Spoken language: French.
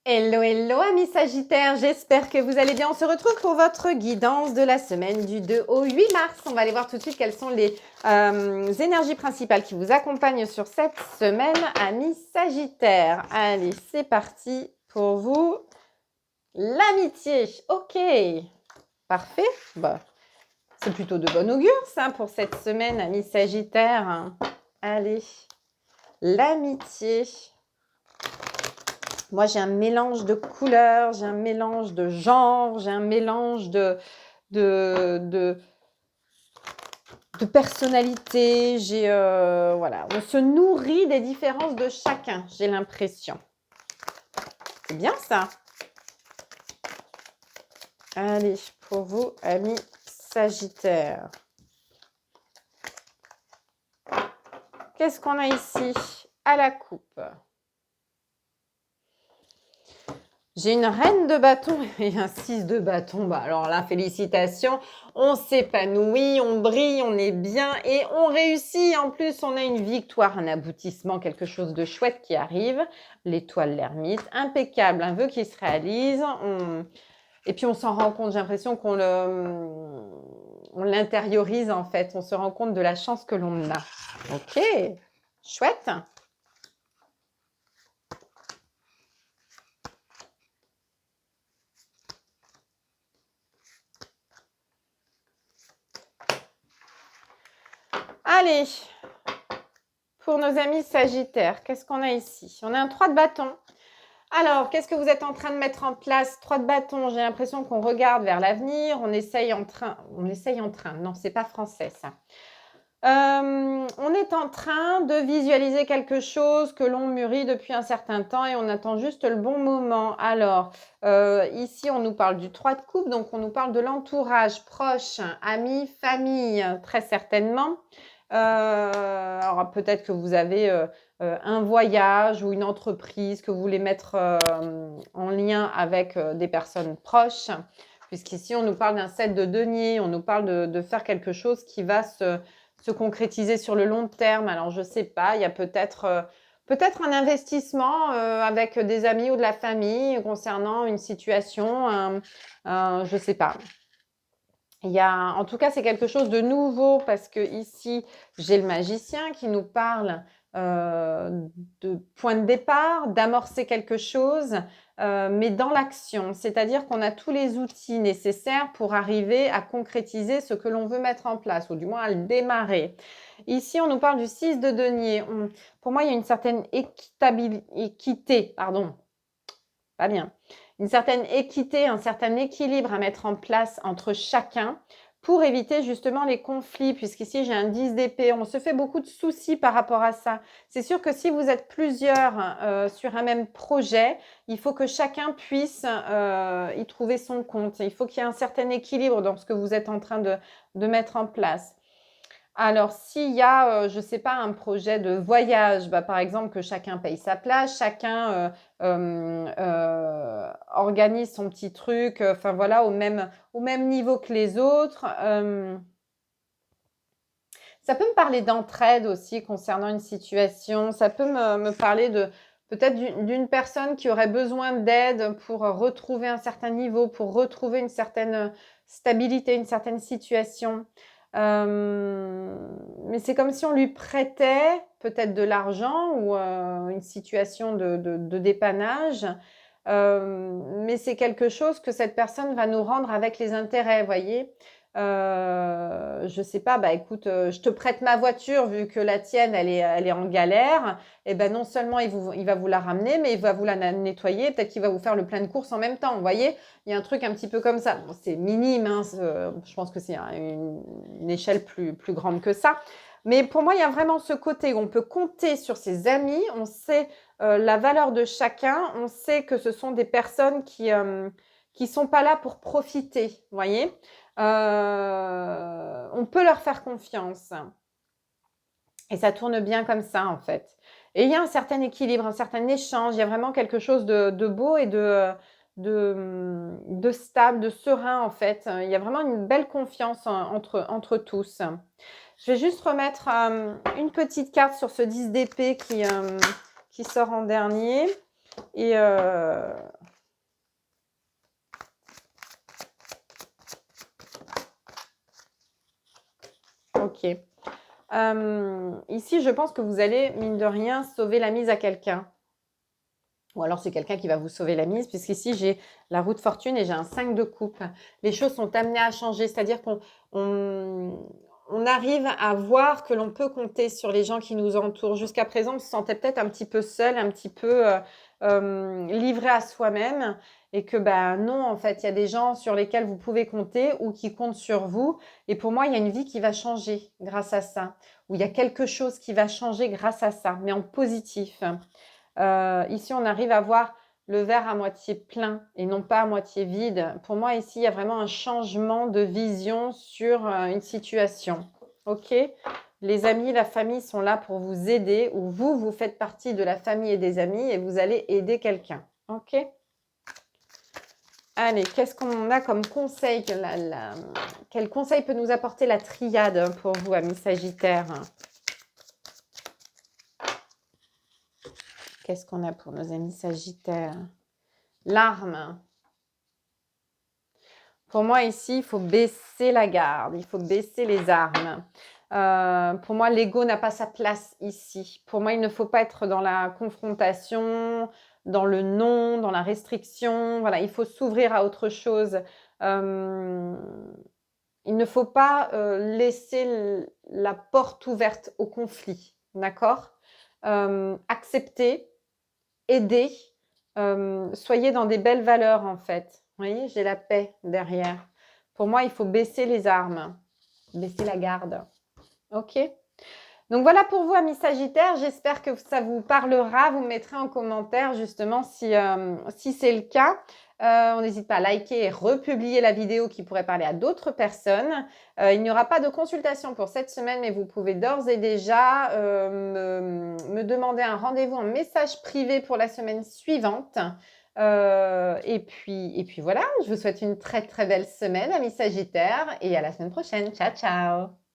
Hello, hello amis Sagittaires, j'espère que vous allez bien. On se retrouve pour votre guidance de la semaine du 2 au 8 mars. On va aller voir tout de suite quelles sont les énergies principales qui vous accompagnent sur cette semaine, amis Sagittaires. Allez, c'est parti pour vous. L'amitié, ok, parfait. Bah, c'est plutôt de bon augure ça pour cette semaine, amis Sagittaires. Allez, l'amitié. Moi, j'ai un mélange de couleurs, j'ai un mélange de genres, j'ai un mélange de personnalités. Voilà, on se nourrit des différences de chacun, j'ai l'impression. C'est bien ça. Allez, pour vous, amis Sagittaires. Qu'est-ce qu'on a ici? À la coupe. J'ai une reine de bâton et un 6 de bâton. Bah alors là, félicitations. On s'épanouit, on brille, on est bien et on réussit. En plus, on a une victoire, un aboutissement, quelque chose de chouette qui arrive. L'étoile, l'ermite, impeccable, un vœu qui se réalise. Et puis, on s'en rend compte. J'ai l'impression qu'on l'intériorise en fait. On se rend compte de la chance que l'on a. Ok, chouette. Allez, pour nos amis Sagittaires, qu'est-ce qu'on a ici? On a un 3 de bâton. Alors, qu'est-ce que vous êtes en train de mettre en place? 3 de bâton, j'ai l'impression qu'on regarde vers l'avenir, on essaye en train, non, c'est pas français ça. On est en train de visualiser quelque chose que l'on mûrit depuis un certain temps et on attend juste le bon moment. Alors, ici, on nous parle du 3 de coupe, donc on nous parle de l'entourage proche, amis, famille, très certainement. Alors, peut-être que vous avez un voyage ou une entreprise que vous voulez mettre en lien avec des personnes proches, puisqu'ici, on nous parle d'un 7 de denier, on nous parle de faire quelque chose qui va se concrétiser sur le long terme. Alors, je ne sais pas, il y a peut-être un investissement avec des amis ou de la famille concernant une situation, je ne sais pas. En tout cas, c'est quelque chose de nouveau parce que ici, j'ai le magicien qui nous parle de point de départ, d'amorcer quelque chose, mais dans l'action. C'est-à-dire qu'on a tous les outils nécessaires pour arriver à concrétiser ce que l'on veut mettre en place, ou du moins à le démarrer. Ici, on nous parle du 6 de denier. Pour moi, il y a une certaine équité, pardon, pas bien. Une certaine équité, un certain équilibre à mettre en place entre chacun pour éviter justement les conflits, puisqu'ici j'ai un 10 d'épée. On se fait beaucoup de soucis par rapport à ça. C'est sûr que si vous êtes plusieurs sur un même projet, il faut que chacun puisse y trouver son compte. Il faut qu'il y ait un certain équilibre dans ce que vous êtes en train de mettre en place. Alors, s'il y a, je ne sais pas, un projet de voyage, bah, par exemple, que chacun paye sa place, chacun organise son petit truc, enfin voilà, au même niveau que les autres. Ça peut me parler d'entraide aussi concernant une situation. Ça peut me parler de peut-être d'une personne qui aurait besoin d'aide pour retrouver un certain niveau, pour retrouver une certaine stabilité, une certaine situation. Mais c'est comme si on lui prêtait peut-être de l'argent ou une situation de dépannage. Mais c'est quelque chose que cette personne va nous rendre avec les intérêts, vous voyez. Je sais pas, bah écoute, je te prête ma voiture vu que la tienne, elle est en galère. Et ben non seulement il va vous la ramener, mais il va vous la nettoyer. Peut-être qu'il va vous faire le plein de courses en même temps. Vous voyez, il y a un truc un petit peu comme ça. Bon, c'est minime, hein, je pense que c'est une échelle plus grande que ça. Mais pour moi, il y a vraiment ce côté où on peut compter sur ses amis. On sait la valeur de chacun. On sait que ce sont des personnes qui sont pas là pour profiter. Vous voyez. On peut leur faire confiance. Et ça tourne bien comme ça, en fait. Et il y a un certain équilibre, un certain échange. Il y a vraiment quelque chose de beau et de stable, de serein, en fait. Il y a vraiment une belle confiance entre tous. Je vais juste remettre une petite carte sur ce 10 d'épée qui sort en dernier. Et Ok. Ici, je pense que vous allez, mine de rien, sauver la mise à quelqu'un. Ou alors, c'est quelqu'un qui va vous sauver la mise, puisqu'ici, j'ai la roue de fortune et j'ai un 5 de coupe. Les choses sont amenées à changer, c'est-à-dire qu'on arrive à voir que l'on peut compter sur les gens qui nous entourent. Jusqu'à présent, on se sentait peut-être un petit peu seul, un petit peu livré à soi-même. Et que, ben non, en fait, il y a des gens sur lesquels vous pouvez compter ou qui comptent sur vous. Et pour moi, il y a une vie qui va changer grâce à ça. Ou il y a quelque chose qui va changer grâce à ça, mais en positif. Ici, on arrive à voir le verre à moitié plein et non pas à moitié vide. Pour moi, ici, il y a vraiment un changement de vision sur une situation. OK? Les amis, la famille sont là pour vous aider ou vous, vous faites partie de la famille et des amis et vous allez aider quelqu'un. OK? Allez, qu'est-ce qu'on a comme conseil? Quel conseil peut nous apporter la triade pour vous, amis Sagittaires? Qu'est-ce qu'on a pour nos amis Sagittaires? L'arme. Pour moi, ici, il faut baisser la garde. Il faut baisser les armes. Pour moi, l'ego n'a pas sa place ici. Pour moi, il ne faut pas être dans la confrontation, dans le non, dans la restriction. Voilà, il faut s'ouvrir à autre chose. Il ne faut pas laisser la porte ouverte au conflit. D'accord? Accepter, aider. Soyez dans des belles valeurs, en fait. Vous voyez, j'ai la paix derrière. Pour moi, il faut baisser les armes, baisser la garde. OK? Donc, voilà pour vous, amis Sagittaires. J'espère que ça vous parlera. Vous me mettrez en commentaire, justement, si c'est le cas. On n'hésite pas à liker et republier la vidéo qui pourrait parler à d'autres personnes. Il n'y aura pas de consultation pour cette semaine, mais vous pouvez d'ores et déjà me demander un rendez-vous en message privé pour la semaine suivante. Et puis voilà, je vous souhaite une très très belle semaine, amis Sagittaires, et à la semaine prochaine. Ciao, ciao!